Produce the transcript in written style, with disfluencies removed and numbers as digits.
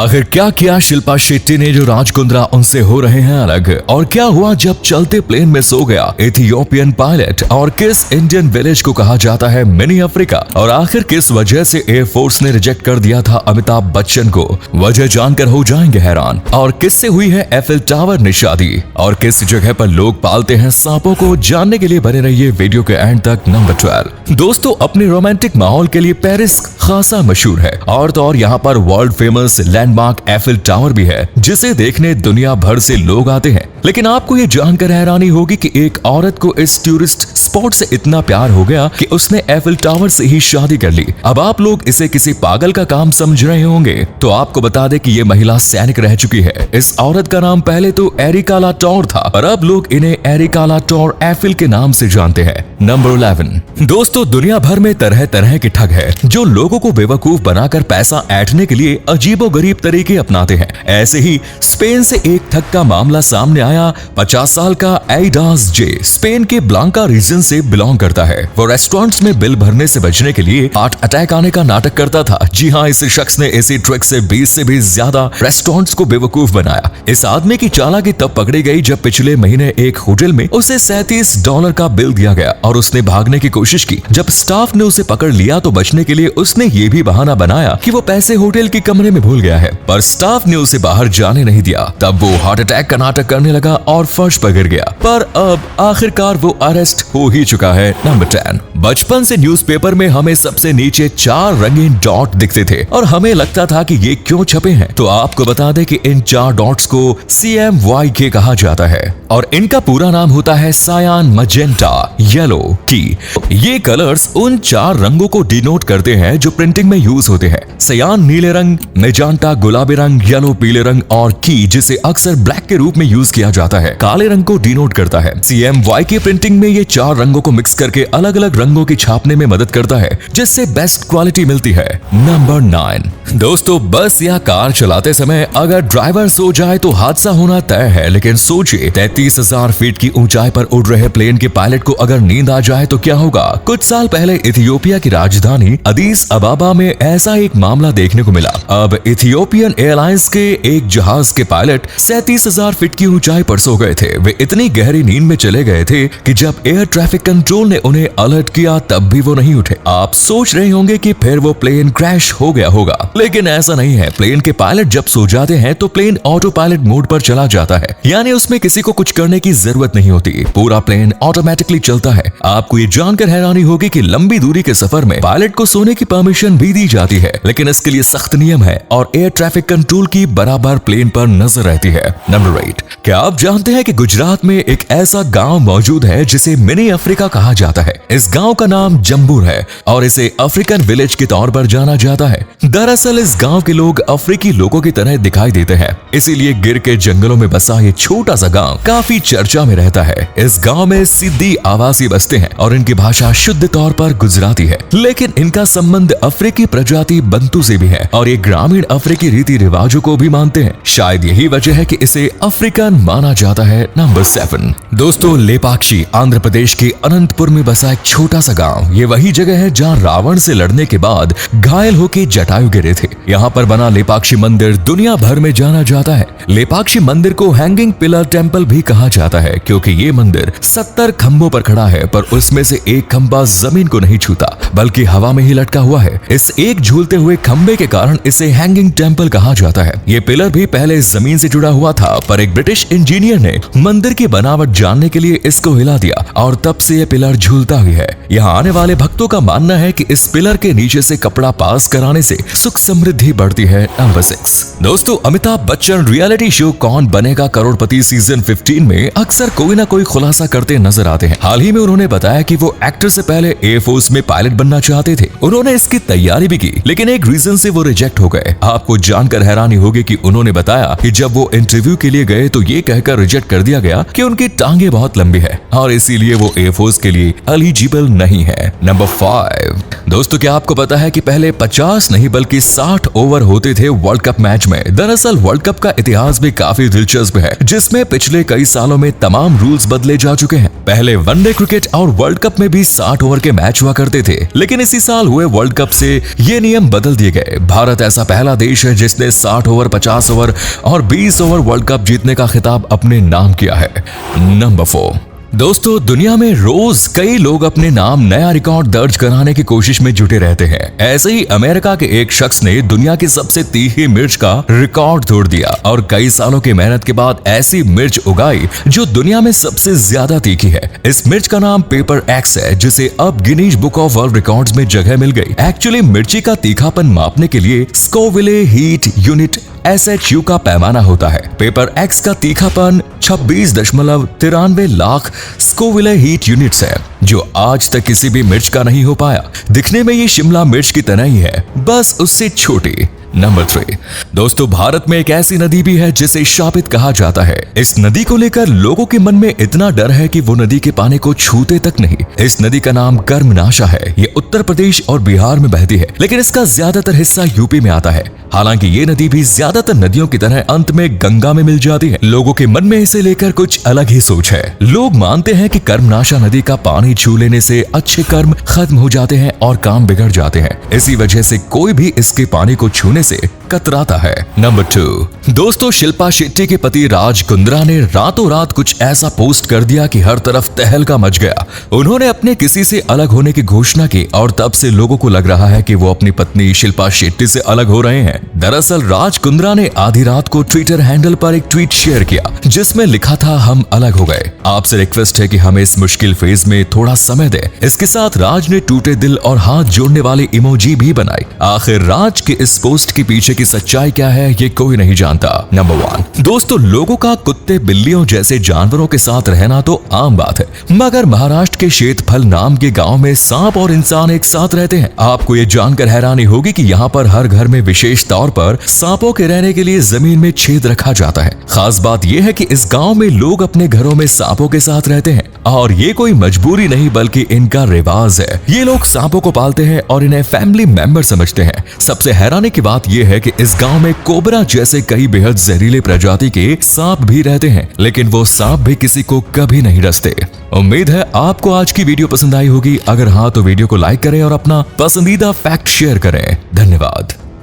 आखिर क्या किया शिल्पा शेट्टी ने जो राज कुंद्रा उनसे हो रहे हैं अलग, और क्या हुआ जब चलते प्लेन में सो गया इथियोपियन पायलट, और किस इंडियन विलेज को कहा जाता है मिनी अफ्रीका, और आखिर किस वजह से एयरफोर्स ने रिजेक्ट कर दिया था अमिताभ बच्चन को, वजह जानकर हो जाएंगे हैरान। और किससे हुई है एफिल टावर निशादी, और किस जगह पर लोग पालते हैं सांपों को, जानने के लिए बने रहिए वीडियो के एंड तक। नंबर 12 दोस्तों, अपने रोमांटिक माहौल के लिए पेरिस खासा मशहूर है, और तो और यहाँ पर world famous landmark Eiffel tower भी है, जिसे देखने दुनिया भर से लोग आते हैं। लेकिन आपको ये जानकर हैरानी होगी कि एक औरत को इस टूरिस्ट स्पॉट से इतना प्यार हो गया कि उसने एफिल टावर से ही शादी कर ली। अब आप लोग इसे किसी पागल का काम समझ रहे होंगे, तो आपको बता दे कि ये महिला सैनिक रह चुकी है। इस औरत का नाम पहले तो एरिका लाटोर था, पर अब लोग इन्हें एरिका लाटोर एफिल के नाम से जानते हैं। नंबर 11 दोस्तों, दुनिया भर में तरह तरह के ठग है जो लोगों को बेवकूफ बनाकर पैसा ऐंठने के लिए अजीबोगरीब तरीके अपनाते हैं। ऐसे ही स्पेन से एक ठग का मामला सामने आया। 50 साल का एइडास जे स्पेन के ब्लांका रीजन से बिलोंग करता है। वो रेस्टोरेंट्स में बिल भरने से बचने के लिए हार्ट अटैक आने का नाटक करता था। जी हाँ, इस शख्स ने इसी ट्रिक से 20 से भी ज्यादा रेस्टोरेंट्स को बेवकूफ बनाया। इस आदमी की चालाकी तब पकड़ी गई जब पिछले महीने एक होटल में उसे $37 का बिल दिया गया और उसने भागने की कोशिश की। जब स्टाफ ने उसे पकड़ लिया तो बचने के लिए उसने ये भी बहाना बनाया कि वो पैसे होटल के कमरे में भूल गया है, पर स्टाफ ने उसे बाहर जाने नहीं दिया। तब वो हार्ट अटैक का नाटक करने लगा और फर्श पर गिर गया, पर अब आखिरकार वो अरेस्ट हो ही चुका है। नंबर 10 बचपन से न्यूज़पेपर में हमें सबसे नीचे 4 रंगीन डॉट दिखते थे और हमें लगता था कि ये क्यों छपे हैं। तो आपको बता दें कि इन 4 डॉट्स को CMYK कहा जाता है और इनका पूरा नाम होता है सायान, मजेंटा, येलो, की। ये कलर्स उन 4 रंगों को डिनोट करते हैं जो प्रिंटिंग में यूज होते हैं। सयान नीले रंग, मेजेंटा गुलाबी रंग, येलो पीले रंग और की जिसे अक्सर ब्लैक के रूप में यूज किया जाता है काले रंग को डिनोट करता है। CMYK प्रिंटिंग में ये 4 रंगों को मिक्स करके अलग अलग रंगों की छापने में मदद करता है, जिससे बेस्ट क्वालिटी मिलती है। नंबर 9 दोस्तों, बस या कार चलाते समय अगर ड्राइवर सो जाए तो हादसा होना तय है। लेकिन सोचिए 33,000 फीट की ऊंचाई पर उड़ रहे प्लेन के पायलट को अगर नींद आ जाए तो क्या होगा। कुछ साल पहले इथियोपिया की राजधानी अदीस अबाबा में ऐसा एक मामला देखने को मिला। अब इथियोपियन एयरलाइंस के एक जहाज के पायलट 37,000 फीट की ऊंचाई पर सो गए थे। वे इतनी गहरी नींद में चले गए थे कि जब एयर ट्रैफिक कंट्रोल ने उन्हें अलर्ट किया तब भी वो नहीं उठे। आप सोच रहे होंगे कि फिर वो प्लेन क्रैश हो गया होगा, लेकिन ऐसा नहीं है। प्लेन के पायलट जब सो जाते हैं तो प्लेन ऑटो पायलट मोड पर चला जाता है, यानी उसमें किसी को कुछ करने की जरूरत नहीं होती, पूरा प्लेन ऑटोमेटिकली चलता है। आपको ये जानकर हैरानी होगी कि लंबी दूरी के सफर में पायलट को सोने की परमिशन भी दी जाती है, लेकिन इसके लिए सख्त नियम है और एयर ट्रैफिक कंट्रोल की बराबर प्लेन पर नजर रहती है। नंबर 8 क्या आप जानते हैं कि गुजरात में एक ऐसा गांव मौजूद है जिसे मिनी अफ्रीका कहा जाता है। इस गांव का नाम जम्बूर है और इसे अफ्रीकन विलेज के तौर पर जाना जाता है। दरअसल इस गांव के लोग अफ्रीकी लोगों की तरह दिखाई देते हैं, इसीलिए गिर के जंगलों में बसा ये छोटा सा गांव काफी चर्चा में रहता है। इस गांव में सिद्धी आवासी बसते हैं और इनकी भाषा शुद्ध तौर पर गुजराती है, लेकिन इनका संबंध अफ्रीकी प्रजाति बंतू से भी है और ये ग्रामीण अफ्रीकी रीति रिवाजों को भी मानते हैं। शायद यही वजह है कि इसे अफ्रीकन माना जाता है। नंबर 7 दोस्तों, लेपाक्षी आंध्र प्रदेश के अनंतपुर में बसा एक छोटा सा गांव। ये वही जगह है जहां रावण से लड़ने के बाद घायल होकर जटायु गिरे थे। यहाँ पर बना लेपाक्षी मंदिर दुनिया भर में जाना जाता है। लेपाक्षी मंदिर को हैंगिंग पिलर टेम्पल भी कहा जाता है क्योंकि ये मंदिर 70 खंभों पर खड़ा है, पर उसमें से एक खंभा जमीन को नहीं छूता बल्कि हवा में ही लटका हुआ है। इस एक झूलते हुए खंभे के कारण इसे हैंगिंग टेम्पल कहा जाता है। ये पिलर भी पहले जमीन से जुड़ा हुआ था, पर एक ब्रिटिश इंजीनियर ने मंदिर की बनावट जानने के लिए इसको हिला दिया और तब से ये पिलर झूलता ही है। यहाँ आने वाले भक्तों का मानना है कि इस पिलर के नीचे से कपड़ा पास कराने से सुख समृद्धि बढ़ती है। नंबर 6 दोस्तों, अमिताभ बच्चन रियलिटी शो कौन बनेगा करोड़पति सीजन 15 में अक्सर कोई ना कोई खुलासा करते नजर आते हैं। हाल ही में उन्होंने बताया कि वो एक्टर से पहले एयरफोर्स में पायलट बनना चाहते थे। उन्होंने इसकी तैयारी भी की, लेकिन एक रीजन से वो रिजेक्ट हो गए। आपको जानकर हैरानी होगी कि उन्होंने बताया कि जब वो इंटरव्यू के लिए गए तो ये कहकर रिजेक्ट कर दिया गया कि उनकी टांगे बहुत लंबी है और इसीलिए वो एयरफोर्स के लिए एलिजिबल नहीं है। नंबर 5 दोस्तों, क्या आपको पता है कि पहले 50 नहीं बल्कि 60 ओवर होते थे वर्ल्ड कप मैच में। दरअसल वर्ल्ड कप का इतिहास भी काफी दिलचस्प है, जिसमें पिछले कई सालों में तमाम रूल्स बदले जा चुके हैं। पहले वनडे क्रिकेट क्रिकेट और वर्ल्ड कप में भी 60 ओवर के मैच हुआ करते थे, लेकिन इसी साल हुए वर्ल्ड कप से ये नियम बदल दिए गए। भारत ऐसा पहला देश है जिसने 60 ओवर, 50 ओवर और 20 ओवर वर्ल्ड कप जीतने का खिताब अपने नाम किया है। नंबर 4। दोस्तों, दुनिया में रोज कई लोग अपने नाम नया रिकॉर्ड दर्ज कराने की कोशिश में जुटे रहते हैं। ऐसे ही अमेरिका के एक शख्स ने दुनिया की सबसे तीखी मिर्च का रिकॉर्ड तोड़ दिया और कई सालों की मेहनत के बाद ऐसी मिर्च उगाई जो दुनिया में सबसे ज्यादा तीखी है। इस मिर्च का नाम पेपर एक्स है, जिसे अब Guinness book of world records में जगह मिल गई। एक्चुअली मिर्ची का तीखापन मापने के लिए स्कोविले हीट यूनिट SHU का पैमाना होता है। पेपर एक्स का तीखापन 26.93 लाख स्कोविले हीट यूनिट्स है, जो आज तक किसी भी मिर्च का नहीं हो पाया। दिखने में ये शिमला मिर्च की तरह ही है, बस उससे छोटी। नंबर 3। दोस्तों, भारत में एक ऐसी नदी भी है जिसे शापित कहा जाता है। इस नदी को लेकर लोगों के मन में इतना डर है कि वो नदी के पानी को छूते तक नहीं। इस नदी का नाम कर्मनाशा है। ये उत्तर प्रदेश और बिहार में बहती है, लेकिन इसका ज्यादातर हिस्सा यूपी में आता है। हालांकि ये नदी भी ज्यादातर नदियों की तरह अंत में गंगा में मिल जाती है। लोगों के मन में इसे लेकर कुछ अलग ही सोच है। लोग मानते हैं कि कर्मनाशा नदी का पानी छू लेने से अच्छे कर्म खत्म हो जाते हैं और काम बिगड़ जाते हैं। इसी वजह से कोई भी इसके पानी को छूने से कतराता है। नंबर 2। दोस्तों, शिल्पा शेट्टी के पति राज कुंद्रा ने रातों रात कुछ ऐसा पोस्ट कर दिया कि हर तरफ तहलका मच गया। उन्होंने अपने किसी से अलग होने की घोषणा की और तब से लोगों को लग रहा है कि वो अपनी पत्नी शिल्पा शेट्टी से अलग हो रहे हैं। दरअसल राज कुंद्रा ने आधी रात को ट्विटर हैंडल पर एक ट्वीट शेयर किया जिसमें लिखा था, हम अलग हो गए, आपसे रिक्वेस्ट है कि हमें इस मुश्किल फेज में थोड़ा समय दे। इसके साथ राज ने टूटे दिल और हाथ जोड़ने वाली इमोजी भी बनाई। आखिर राज के इस पोस्ट के पीछे की सच्चाई क्या है, ये कोई नहीं जानता। नंबर 1। दोस्तों, लोगों का कुत्ते बिल्लियों जैसे जानवरों के साथ रहना तो आम बात है, मगर महाराष्ट्र के शेतफल नाम के गांव में सांप और इंसान एक साथ रहते हैं। आपको ये जानकर हैरानी होगी कि यहाँ पर हर घर में विशेष तौर पर सांपों के रहने के लिए जमीन में छेद रखा जाता है। खास बात यह है कि इस गांव में लोग अपने घरों में सांपों के साथ रहते हैं और ये कोई मजबूरी नहीं बल्कि इनका रिवाज है। ये लोग सांपों को पालते हैं और इन्हें फैमिली मेंबर समझते हैं। सबसे हैरानी की बात यह है कि इस गांव में कोबरा जैसे कई बेहद जहरीले प्रजाति के सांप भी रहते हैं, लेकिन वो सांप भी किसी को कभी नहीं डसते। उम्मीद है आपको आज की वीडियो पसंद आई होगी। अगर हाँ तो वीडियो को लाइक करें और अपना पसंदीदा फैक्ट शेयर करें। धन्यवाद।